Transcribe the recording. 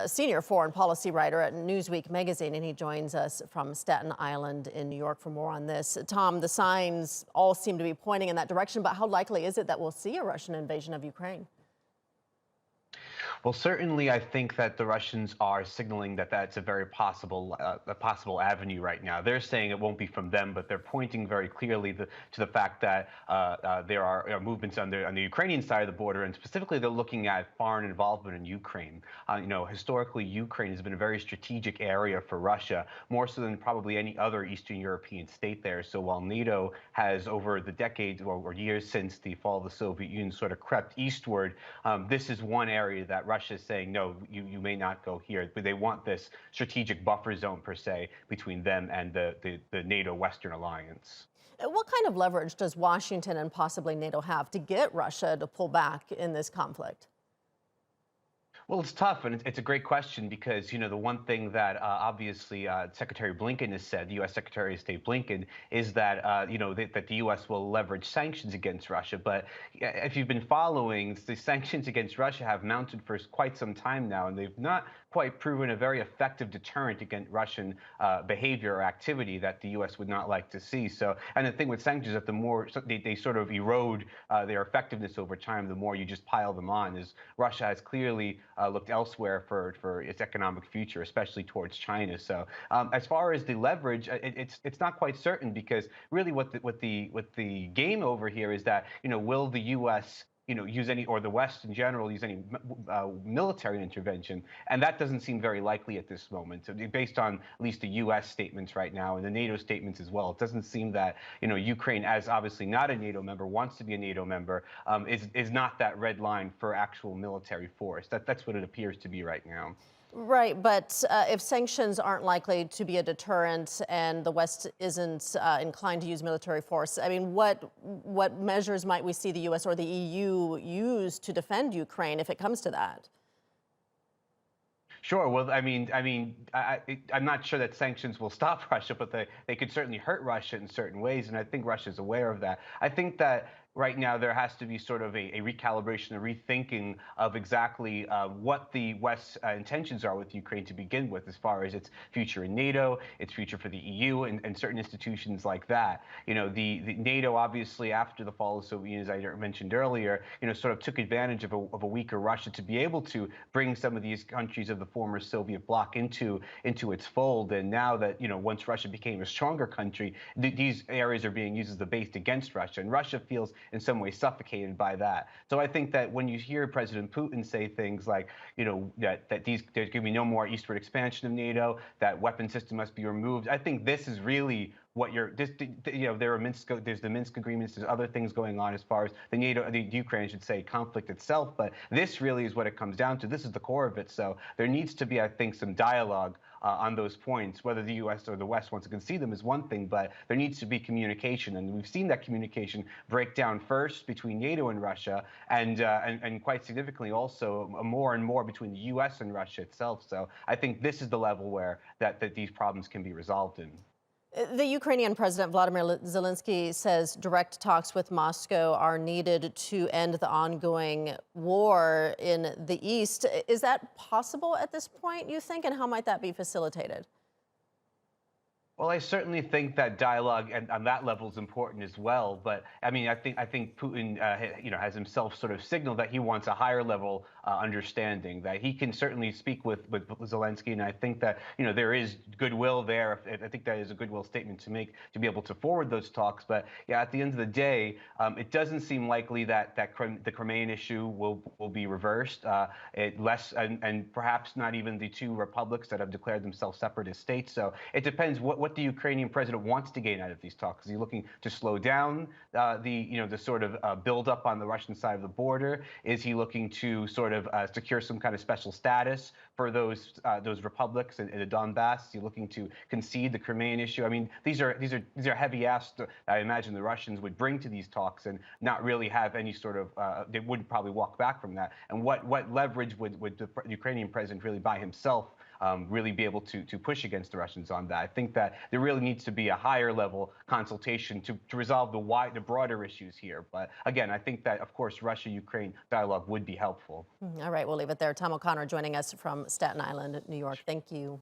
a senior foreign policy writer at Newsweek magazine, and he joins us from Staten Island in New York for more on this. Tom, the signs all seem to be pointing in that direction, but how likely is it that we'll see a Russian invasion of Ukraine? Well, certainly, I think that the Russians are signaling that that's a very possible avenue right now. They're saying it won't be from them, but they're pointing very clearly to the fact that there are movements on the Ukrainian side of the border, and specifically, they're looking at foreign involvement in Ukraine. Historically, Ukraine has been a very strategic area for Russia, more so than probably any other Eastern European state there. So while NATO has, over the decades or years since the fall of the Soviet Union, sort of crept eastward, this is one area that Russia is saying, no, you may not go here. But they want this strategic buffer zone, per se, between them and the NATO Western alliance. What kind of leverage does Washington and possibly NATO have to get Russia to pull back in this conflict? Well, it's tough, and it's a great question because, the one thing that obviously Secretary Blinken has said, the U.S. Secretary of State Blinken, is that, that the U.S. will leverage sanctions against Russia. But if you've been following, the sanctions against Russia have mounted for quite some time now, and they've not quite proven a very effective deterrent against Russian behavior or activity that the U.S. would not like to see. So, and the thing with sanctions is that the more they sort of erode their effectiveness over time, the more you just pile them on. Is Russia has clearly looked elsewhere for its economic future, especially towards China. So, as far as the leverage, it's not quite certain because really what the game over here is that will the U.S. Use any, or the West in general, use any military intervention, and that doesn't seem very likely at this moment. So based on at least the U.S. statements right now and the NATO statements as well, it doesn't seem that Ukraine, as obviously not a NATO member, wants to be a NATO member, is not that red line for actual military force. That's what it appears to be right now. Right, but if sanctions aren't likely to be a deterrent and the West isn't inclined to use military force, I mean, what measures might we see the U.S. or the EU use to defend Ukraine if it comes to that? Sure. Well, I'm not sure that sanctions will stop Russia, but they could certainly hurt Russia in certain ways, and I think Russia's aware of that. I think that right now there has to be sort of a recalibration, a rethinking of exactly what the West's intentions are with Ukraine to begin with, as far as its future in NATO, its future for the EU, and certain institutions like that. The NATO, obviously, after the fall of the Soviet Union, as I mentioned earlier, sort of took advantage of a weaker Russia to be able to bring some of these countries of the former Soviet bloc into its fold. And now that, once Russia became a stronger country, these areas are being used as the base against Russia, and Russia feels in some way suffocated by that. So I think that when you hear President Putin say things like, that there's going to be no more eastward expansion of NATO, that weapon system must be removed, I think this is really what there's the Minsk agreements, there's other things going on as far as the Ukraine, I should say, conflict itself, but this really is what it comes down to. This is the core of it. So there needs to be, I think, some dialogue on those points. Whether the U.S. or the West wants to concede them is one thing, but there needs to be communication, and we've seen that communication break down first between NATO and Russia, and quite significantly also more and more between the U.S. and Russia itself. So I think this is the level where that these problems can be resolved in. The Ukrainian President Vladimir Zelensky says direct talks with Moscow are needed to end the ongoing war in the East. Is that possible at this point, you think, and how might that be facilitated? Well, I certainly think that dialogue on that level is important as well. But I mean, I think Putin, has himself sort of signaled that he wants a higher level understanding. That he can certainly speak with Zelensky, and I think that there is goodwill there. I think that is a goodwill statement to make to be able to forward those talks. But yeah, at the end of the day, it doesn't seem likely that the Crimean issue will be reversed. And perhaps not even the two republics that have declared themselves separatist states. So it depends what the Ukrainian president wants to gain out of these talks. Is he looking to slow down the sort of build up on the Russian side of the border? Is he looking to sort of secure some kind of special status for those republics in the Donbass? Is he looking to concede the Crimean issue? I mean, these are heavy asks that I imagine the Russians would bring to these talks and not really have any sort of they would probably walk back from that. And what leverage would the Ukrainian president really by himself really be able to push against the Russians on that. I think that there really needs to be a higher level consultation to resolve the broader issues here. But again, I think that, of course, Russia-Ukraine dialogue would be helpful. All right, we'll leave it there. Tom O'Connor joining us from Staten Island, New York. Thank you.